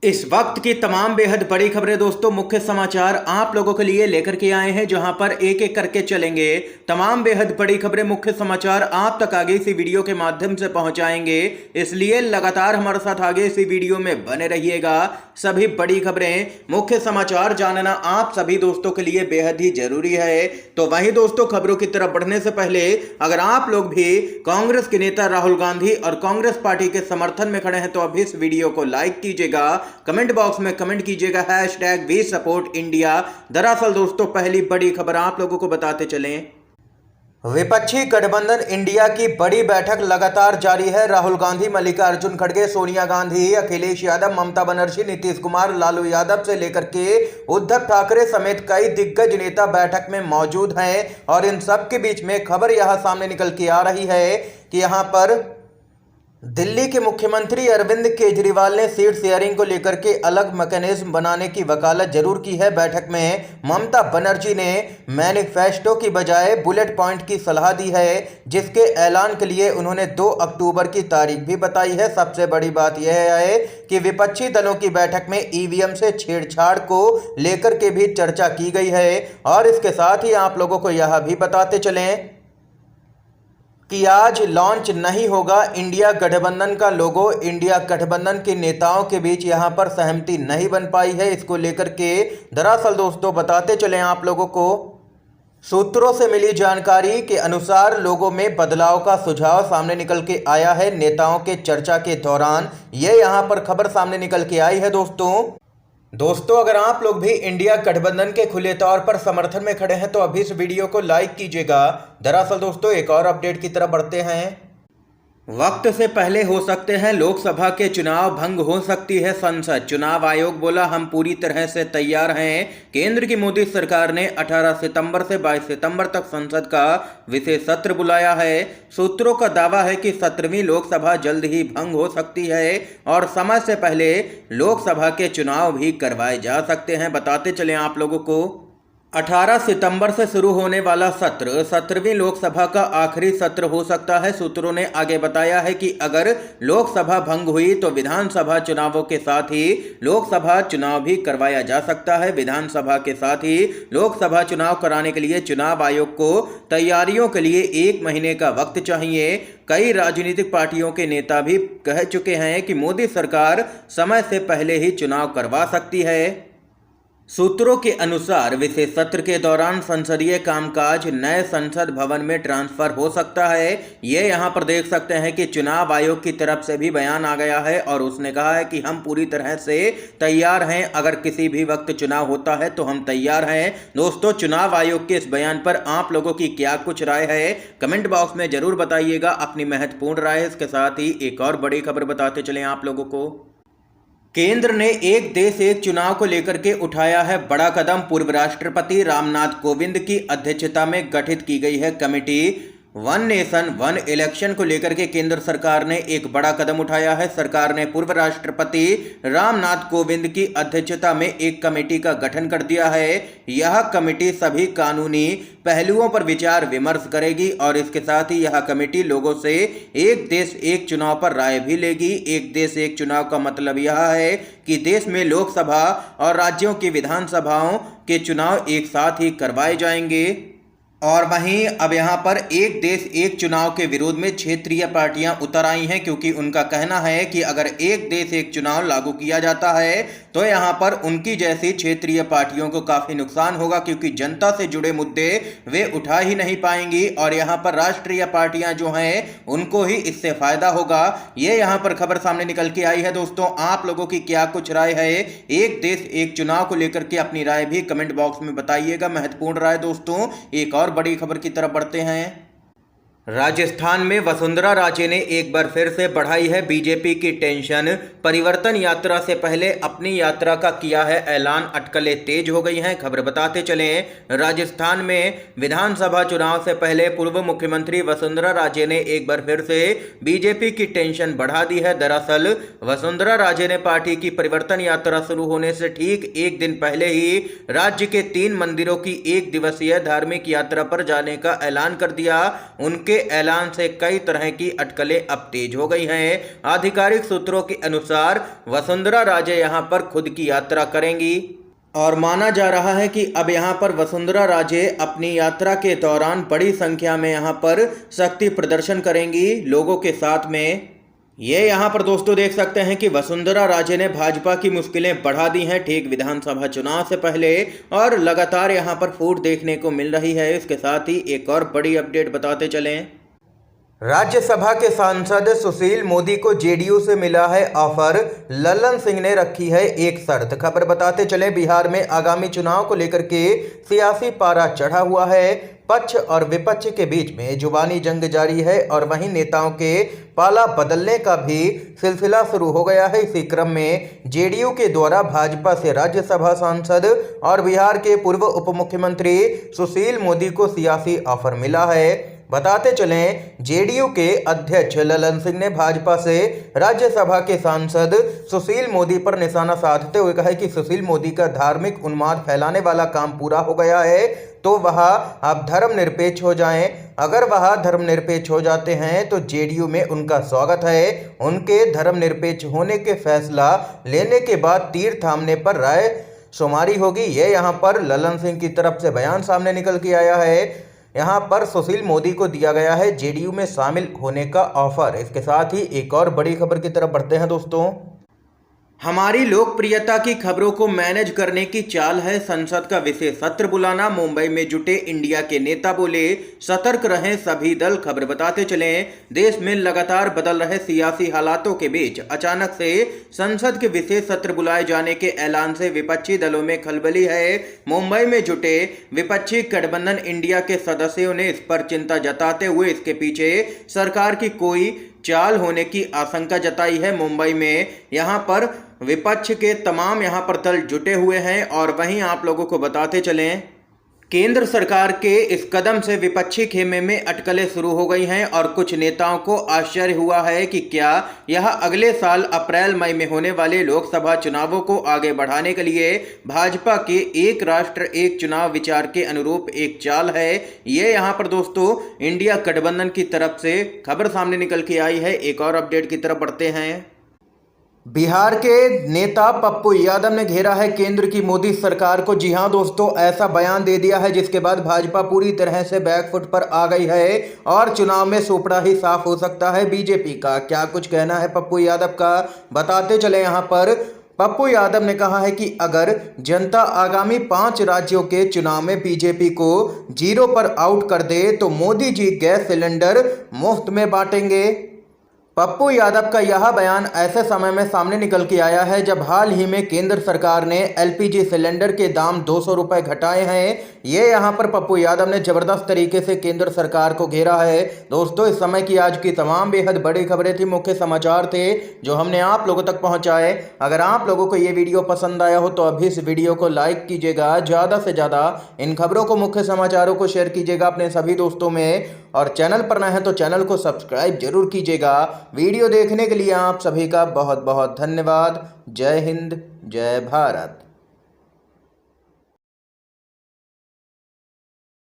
इस वक्त की तमाम बेहद बड़ी खबरें दोस्तों, मुख्य समाचार आप लोगों के लिए लेकर के आए हैं, जहां पर एक एक करके चलेंगे। तमाम बेहद बड़ी खबरें, मुख्य समाचार आप तक आगे इसी वीडियो के माध्यम से पहुंचाएंगे, इसलिए लगातार हमारे साथ आगे इसी वीडियो में बने रहिएगा। सभी बड़ी खबरें, मुख्य समाचार जानना आप सभी दोस्तों के लिए बेहद ही जरूरी है। तो वहीं दोस्तों, खबरों की तरफ बढ़ने से पहले अगर आप लोग भी कांग्रेस के नेता राहुल गांधी और कांग्रेस पार्टी के समर्थन में खड़े हैं तो अभी इस वीडियो को लाइक कीजिएगा, कमेंट बॉक्स में कमेंट कीजिएगा #वी सपोर्ट इंडिया। दरअसल दोस्तों, पहली बड़ी खबर आप लोगों को बताते चलें। विपक्षी गठबंधन इंडिया की बड़ी बैठक लगातार जारी है। राहुल गांधी, मल्लिकार्जुन खड़गे, सोनिया गांधी, अखिलेश यादव, ममता बनर्जी, नीतीश कुमार, लालू यादव से लेकर के उद्धव ठाकरे समेत कई दिग्गज नेता बैठक में मौजूद हैं। और इन सब के बीच में खबर यहां सामने निकल के आ रही है कि यहां पर दिल्ली के मुख्यमंत्री अरविंद केजरीवाल ने सीट शेयरिंग को लेकर के अलग मैकेनिज्म बनाने की वकालत जरूर की है। बैठक में ममता बनर्जी ने मैनिफेस्टो की बजाय बुलेट पॉइंट की सलाह दी है, जिसके ऐलान के लिए उन्होंने 2 अक्टूबर की तारीख भी बताई है। सबसे बड़ी बात यह है कि विपक्षी दलों की बैठक में ईवीएम से छेड़छाड़ को लेकर के भी चर्चा की गई है। और इसके साथ ही आप लोगों को यह भी बताते चलें कि आज लॉन्च नहीं होगा इंडिया गठबंधन का लोगो। इंडिया गठबंधन के नेताओं के बीच यहां पर सहमति नहीं बन पाई है। इसको लेकर के दरअसल दोस्तों बताते चलें आप लोगों को, सूत्रों से मिली जानकारी के अनुसार लोगों में बदलाव का सुझाव सामने निकल के आया है। नेताओं के चर्चा के दौरान ये यहां पर खबर सामने निकल के आई है। दोस्तों अगर आप लोग भी इंडिया गठबंधन के खुले तौर पर समर्थन में खड़े हैं तो अभी इस वीडियो को लाइक कीजिएगा। दरअसल दोस्तों, एक और अपडेट की तरफ बढ़ते हैं। वक्त से पहले हो सकते हैं लोकसभा के चुनाव, भंग हो सकती है संसद। चुनाव आयोग बोला, हम पूरी तरह से तैयार हैं। केंद्र की मोदी सरकार ने 18 सितंबर से 22 सितंबर तक संसद का विशेष सत्र बुलाया है। सूत्रों का दावा है कि 17वीं लोकसभा जल्द ही भंग हो सकती है और समय से पहले लोकसभा के चुनाव भी करवाए जा सकते हैं। बताते चलें आप लोगों को, 18 सितंबर से शुरू होने वाला सत्र 17वीं लोकसभा का आखिरी सत्र हो सकता है। सूत्रों ने आगे बताया है कि अगर लोकसभा भंग हुई तो विधानसभा चुनावों के साथ ही लोकसभा चुनाव भी करवाया जा सकता है। विधानसभा के साथ ही लोकसभा चुनाव कराने के लिए चुनाव आयोग को तैयारियों के लिए 1 महीने का वक्त चाहिए। कई राजनीतिक पार्टियों के नेता भी कह चुके हैं कि मोदी सरकार समय से पहले ही चुनाव करवा सकती है। सूत्रों के अनुसार विशेष सत्र के दौरान संसदीय कामकाज नए संसद भवन में ट्रांसफर हो सकता है। ये यहां पर देख सकते हैं कि चुनाव आयोग की तरफ से भी बयान आ गया है और उसने कहा है कि हम पूरी तरह से तैयार हैं। अगर किसी भी वक्त चुनाव होता है तो हम तैयार हैं। दोस्तों, चुनाव आयोग के इस बयान पर आप लोगों की क्या कुछ राय है, कमेंट बॉक्स में जरूर बताइएगा अपनी महत्वपूर्ण राय। इसके साथ ही एक और बड़ी खबर बताते चलें आप लोगों को। केंद्र ने एक देश एक चुनाव को लेकर के उठाया है बड़ा कदम। पूर्व राष्ट्रपति रामनाथ कोविंद की अध्यक्षता में गठित की गई है कमेटी। 1 नेशन 1 इलेक्शन को लेकर के केंद्र सरकार ने एक बड़ा कदम उठाया है। सरकार ने पूर्व राष्ट्रपति रामनाथ कोविंद की अध्यक्षता में एक कमेटी का गठन कर दिया है। यह कमेटी सभी कानूनी पहलुओं पर विचार विमर्श करेगी और इसके साथ ही यह कमेटी लोगों से एक देश एक चुनाव पर राय भी लेगी। एक देश एक चुनाव का मतलब यह है कि देश में लोकसभा और राज्यों की विधानसभाओं के चुनाव एक साथ ही करवाए जाएंगे। और वहीं अब यहां पर एक देश एक चुनाव के विरोध में क्षेत्रीय पार्टियां उतर आई हैं, क्योंकि उनका कहना है कि अगर एक देश एक चुनाव लागू किया जाता है तो यहां पर उनकी जैसी क्षेत्रीय पार्टियों को काफी नुकसान होगा, क्योंकि जनता से जुड़े मुद्दे वे उठा ही नहीं पाएंगी और यहां पर राष्ट्रीय पार्टियां जो हैं उनको ही इससे फायदा होगा। ये यहां पर खबर सामने निकल के आई है। दोस्तों, आप लोगों की क्या कुछ राय है एक देश एक चुनाव को लेकर के, अपनी राय भी कमेंट बॉक्स में बताइएगा, महत्वपूर्ण राय। दोस्तों, एक और बड़ी खबर की तरफ बढ़ते हैं। राजस्थान में वसुंधरा राजे ने एक बार फिर से बढ़ाई है बीजेपी की टेंशन। परिवर्तन यात्रा से पहले अपनी यात्रा का किया है ऐलान, अटकलें तेज हो गई हैं। खबर बताते चलें, राजस्थान में विधानसभा चुनाव से पहले पूर्व मुख्यमंत्री वसुंधरा राजे ने एक बार फिर से बीजेपी की टेंशन बढ़ा दी है। दरअसल वसुंधरा राजे ने पार्टी की परिवर्तन यात्रा शुरू होने से ठीक एक दिन पहले ही राज्य के 3 मंदिरों की 1 दिवसीय धार्मिक यात्रा पर जाने का ऐलान कर दिया। उनके ऐलान से कई तरह की अटकलें अब तेज हो गई हैं। आधिकारिक सूत्रों के अनुसार अनुसार वसुंधरा राजे यहां पर खुद की यात्रा करेंगी और माना जा रहा है कि अब यहां पर वसुंधरा राजे अपनी यात्रा के दौरान बड़ी संख्या में यहां पर शक्ति प्रदर्शन करेंगी लोगों के साथ में। ये यहाँ पर दोस्तों देख सकते हैं कि वसुंधरा राजे ने भाजपा की मुश्किलें बढ़ा दी हैं ठीक विधानसभा चुनाव से पहले और लगातार यहाँ पर फूट देखने को मिल रही है। इसके साथ ही एक और बड़ी अपडेट बताते चलें। राज्यसभा के सांसद सुशील मोदी को जेडीयू से मिला है ऑफर, लल्लन सिंह ने रखी है एक शर्त। खबर बताते चले, बिहार में आगामी चुनाव को लेकर के सियासी पारा चढ़ा हुआ है। पक्ष और विपक्ष के बीच में जुबानी जंग जारी है और वहीं नेताओं के पाला बदलने का भी सिलसिला शुरू हो गया है। इसी क्रम में जेडीयू के द्वारा भाजपा से राज्यसभा सांसद और बिहार के पूर्व उप मुख्यमंत्री सुशील मोदी को सियासी ऑफर मिला है। बताते चलें, जेडीयू के अध्यक्ष लल्लन सिंह ने भाजपा से राज्यसभा के सांसद सुशील मोदी पर निशाना साधते हुए कहा कि सुशील मोदी का धार्मिक उन्माद फैलाने वाला काम पूरा हो गया है, तो वह अब धर्मनिरपेक्ष हो जाएं। अगर वह धर्मनिरपेक्ष हो जाते हैं तो जेडीयू में उनका स्वागत है। उनके धर्मनिरपेक्ष होने के फैसला लेने के बाद तीर थामने पर राय शुमारी होगी। ये यहाँ पर लल्लन सिंह की तरफ से बयान सामने निकल के आया है। यहाँ पर सुशील मोदी को दिया गया है जेडीयू में शामिल होने का ऑफर। इसके साथ ही एक और बड़ी खबर की तरफ बढ़ते हैं दोस्तों। हमारी लोकप्रियता की खबरों को मैनेज करने की चाल है संसद का विशेष सत्र बुलाना, मुंबई में जुटे इंडिया के नेता बोले सतर्क रहें सभी दल। खबर बताते चलें, देश में लगातार बदल रहे सियासी हालातों के बीच अचानक से संसद के विशेष सत्र बुलाए जाने के ऐलान से विपक्षी दलों में खलबली है। मुंबई में जुटे विपक्षी गठबंधन इंडिया के सदस्यों ने इस पर चिंता जताते हुए इसके पीछे सरकार की कोई चाल होने की आशंका जताई है। मुंबई में यहाँ पर विपक्ष के तमाम यहाँ पर दल जुटे हुए हैं और वहीं आप लोगों को बताते चलें, केंद्र सरकार के इस कदम से विपक्षी खेमे में अटकलें शुरू हो गई हैं और कुछ नेताओं को आश्चर्य हुआ है कि क्या यह अगले साल अप्रैल मई में होने वाले लोकसभा चुनावों को आगे बढ़ाने के लिए भाजपा के एक राष्ट्र एक चुनाव विचार के अनुरूप एक चाल है। ये यहाँ पर दोस्तों इंडिया गठबंधन की तरफ से खबर सामने निकल के आई है। एक और अपडेट की तरफ बढ़ते हैं। बिहार के नेता पप्पू यादव ने घेरा है केंद्र की मोदी सरकार को। जी हां दोस्तों, ऐसा बयान दे दिया है जिसके बाद भाजपा पूरी तरह से बैकफुट पर आ गई है और चुनाव में सुपड़ा ही साफ हो सकता है बीजेपी का। क्या कुछ कहना है पप्पू यादव का, बताते चले। यहाँ पर पप्पू यादव ने कहा है कि अगर जनता आगामी 5 राज्यों के चुनाव में बीजेपी को 0 पर आउट कर दे तो मोदी जी गैस सिलेंडर मुफ्त में बांटेंगे। पप्पू यादव का यह बयान ऐसे समय में सामने निकल के आया है जब हाल ही में केंद्र सरकार ने एलपीजी सिलेंडर के दाम 200 रुपये घटाए हैं। ये यहाँ पर पप्पू यादव ने जबरदस्त तरीके से केंद्र सरकार को घेरा है। दोस्तों, इस समय की आज की तमाम बेहद बड़ी खबरें थी, मुख्य समाचार थे जो हमने आप लोगों तक पहुँचाए। अगर आप लोगों को ये वीडियो पसंद आया हो तो अभी इस वीडियो को लाइक कीजिएगा, ज़्यादा से ज़्यादा इन खबरों को, मुख्य समाचारों को शेयर कीजिएगा अपने सभी दोस्तों में, और चैनल पर नए हैं तो चैनल को सब्सक्राइब जरूर कीजिएगा। वीडियो देखने के लिए आप सभी का बहुत बहुत धन्यवाद। जय हिंद, जय भारत।